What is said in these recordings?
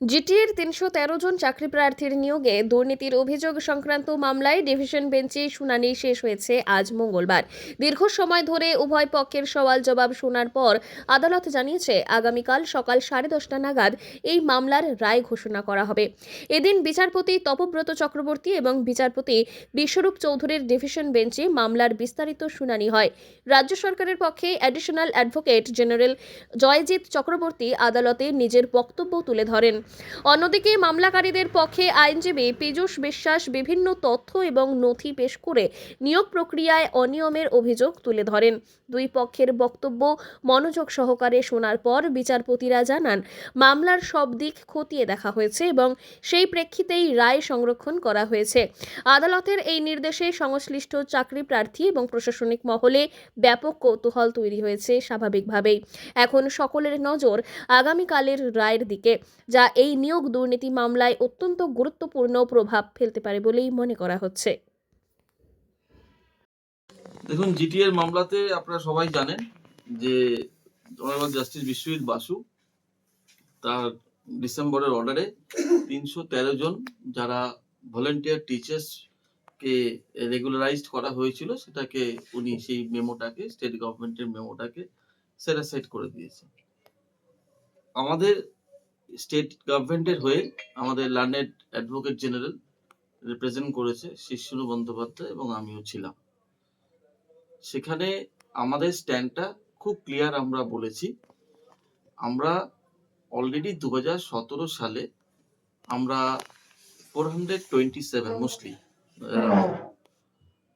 জিটিএর ৩১৩ জন চাকরি প্রার্থীর নিয়োগে দুর্নীতির অভিযোগ সংক্রান্ত মামলায় ডিভিশন বেঞ্চে শুনানি শেষ হয়েছে আজ মঙ্গলবার। দীর্ঘ সময় ধরে উভয় পক্ষের সওয়াল জবাব শোনার পর আদালত জানিয়েছে আগামীকাল সকাল 10:30 নাগাদ এই মামলার রায় ঘোষণা করা হবে। এদিন বিচারপতি তপব্রত চক্রবর্তী এবং বিচারপতি বিশ্বরূপ চৌধুরীর ডিভিশন বেঞ্চে মামলার বিস্তারিত শুনানি হয়। রাজ্য সরকারের পক্ষে additional advocate general Joyjit Chakraborty আদালতে নিজের বক্তব্য তুলে ধরেন। অন্যদিকে মামলাকারীদের পক্ষে আইনজীবী পীযূষ বিশ্বাস বিভিন্ন তথ্য এবং নথি পেশ করে নিয়োগ প্রক্রিয়ায় অনিয়মের অভিযোগ তুলে ধরেন। দুই পক্ষের বক্তব্য মনোযোগ সহকারে শোনার পর বিচারপতিরা জানান, মামলার সব দিক খতিয়ে দেখা হয়েছে এবং সেই প্রেক্ষিতেই রায় সংরক্ষণ করা হয়েছে। আদালতের এই নির্দেশে সংশ্লিষ্ট চাকরি প্রার্থী এবং প্রশাসনিক মহলে ব্যাপক কৌতূহল তৈরি হয়েছে। স্বাভাবিকভাবেই এখন সকলের নজর আগামীকালের রায়ের দিকে, যা এই নিয়োগ দুর্নীতি মামলায় অত্যন্ত গুরুত্বপূর্ণ প্রভাব ফেলতে পারে বলেই মনে করা হচ্ছে। দেখুন, জিটিএর মামলাতে আপনারা সবাই জানেন যে অনারেবল জাস্টিস বিশ্বজিৎ বাসু তার ডিসেম্বরের অর্ডারে 313 জন যারা ভলেন্টিয়ার টিচার্স কে রেগুলারাইজড করা হয়েছিল সেটাকে উনি সেই মেমোটাকে স্টেট গভর্নমেন্টের মেমোটাকে সেট অ্যাসাইড করে দিয়েছে। আমাদের স্টেট গভর্নমেন্টের হয়ে আমাদের লার্নেড অ্যাডভোকেট জেনারেল রিপ্রেজেন্ট করেছে শিশির বন্দ্যোপাধ্যায় এবং আমিও ছিলাম। সেখানে আমাদের স্ট্যান্ডটা খুব ক্লিয়ার আমরা বলেছি। আমরা অলরেডি 2017 সালে আমরা 427 mostly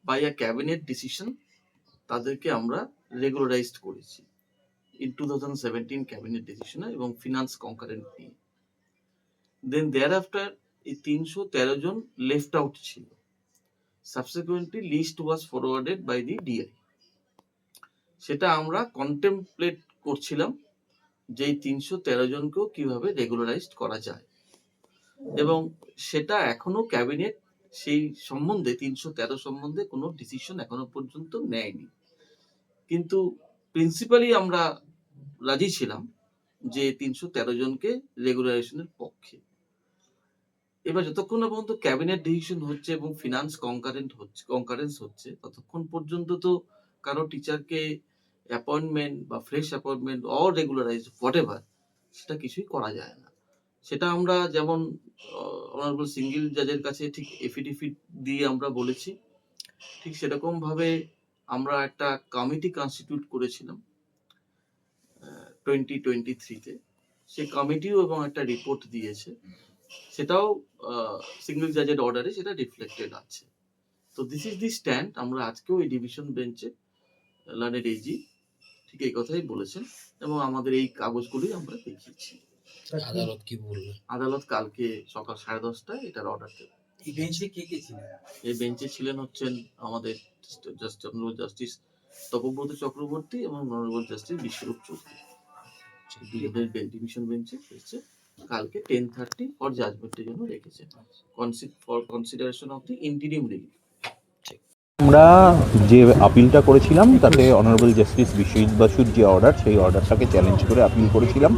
by a cabinet decision তাদেরকে আমরা রেগুলারাইজড করেছি in 2017 ক্যাবিনেট ডিসিশনে এবং ফিনান্স কনকারেন্ট নিয়ে। দেন thereafter এই 313 জন লেফট আউট ছিল। Subsequently list was forwarded by the DI. সেটা আমরা কন্টেমপ্লেট করছিলাম যে 313 জনকেও কিভাবে রেগুলারাইজড করা যায়, এবং সেটা এখনো ক্যাবিনেট সেই সম্বন্ধে 313 সম্বন্ধে কোনো ডিসিশন এখনো পর্যন্ত নেয়নি। কিন্তু প্রিন্সিপালি আমরা রাজি ছিলাম যে 313 জনকে রেগুলারাইজেশনের পক্ষে। এবার যতক্ষণ না পর্যন্ত ক্যাবিনেট ডিসিশন হচ্ছে এবং ফিনান্স কনকারেন্স হচ্ছে ততক্ষণ পর্যন্ত তো কারো টিচারকে অ্যাপয়েন্টমেন্ট বা fresh appointment or regularise whatever সেটা কিছুই করা যায় না। সেটা আমরা যেমন অনারেবল সিঙ্গেল জাজের কাছে ঠিক এফিডেভিট দিয়ে আমরা বলেছি, ঠিক সেরকম ভাবে আমরা একটা কমিটি কনস্টিটিউট করেছিলাম 2023-তে। সেই কমিটিও এবং একটা রিপোর্ট দিয়েছে, সেটাও সিঙ্গেল জাজের অর্ডারে সেটা রিফ্লেক্টেড আছে। তো দিস ইজ দি স্ট্যান্ড। আমরা আজকেও এই ডিভিশন বেঞ্চে লার্নেড এজি ঠিক এই কথাই বলেছেন এবং আমাদের এই কাগজগুলি আমরা দেখিয়েছি। আদালত কি বলবে? আদালত কালকে সকাল 10:30টায় এটার অর্ডার দেবে। এই বেঞ্চে কে কে ছিলেন? এই বেঞ্চে ছিলেন হচ্ছেন আমাদের জাস্টিস তপব্রত চক্রবর্তী এবং অনারেবল জাস্টিস বিশ্বরূপ চৌধুরী। ডিভিশন বেঞ্চে এসেছে কালকে 10:30 ফর জাজমেন্টের জন্য রেখেছে, for consideration of the interim relief. আমরা যে আপিলটা করেছিলাম তাতে অনারেবল জাস্টিস বিশ্বজিৎ বাসুর যে অর্ডার, সেই অর্ডারটাকে চ্যালেঞ্জ করে আপিল করেছিলাম।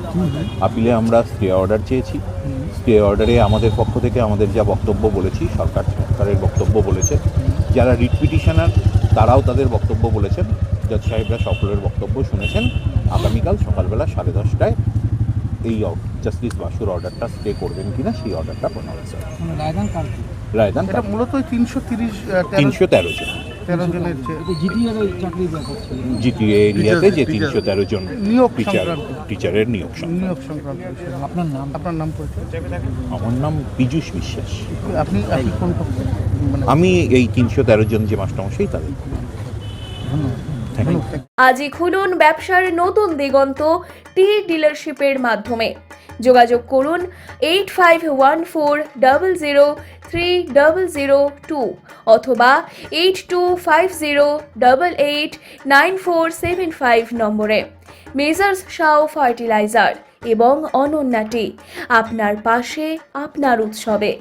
আপিলে আমরা স্টে অর্ডার চেয়েছি। স্টে অর্ডারে আমাদের পক্ষ থেকে আমাদের যা বক্তব্য বলেছি, সরকারের বক্তব্য বলেছে, যারা রিট পিটিশনার তারাও তাদের বক্তব্য বলেছেন। জজ সাহেবরা সকলের বক্তব্য শুনেছেন। আগামীকাল সকালবেলা 10:30টায় এই জাস্টিস বাসুর অর্ডারটা স্টে করবেন কিনা সেই অর্ডারটা প্রনাউন্স হবে। রায়দান মূলত 313 জন জিটিএ এরিয়াতে যে 313 জন টিচারের নিয়োগ সংক্রান্ত। আপনার নাম পরিচয়? আমার নাম পীযূষ বিশ্বাস। আপনি কোন পক্ষ? আমি এই 313 জন যে মাস্টারমশাই তাদের। আজই খুলুন ব্যবসার নতুন দিগন্ত টি ডিলারশিপের মাধ্যমে। যোগাযোগ করুন 8514003002 অথবা 8250889475 নম্বরে। মেজার্স শাও ফার্টিলাইজার এবং অনন্যা টি, আপনার পাশে আপনার উৎসবে।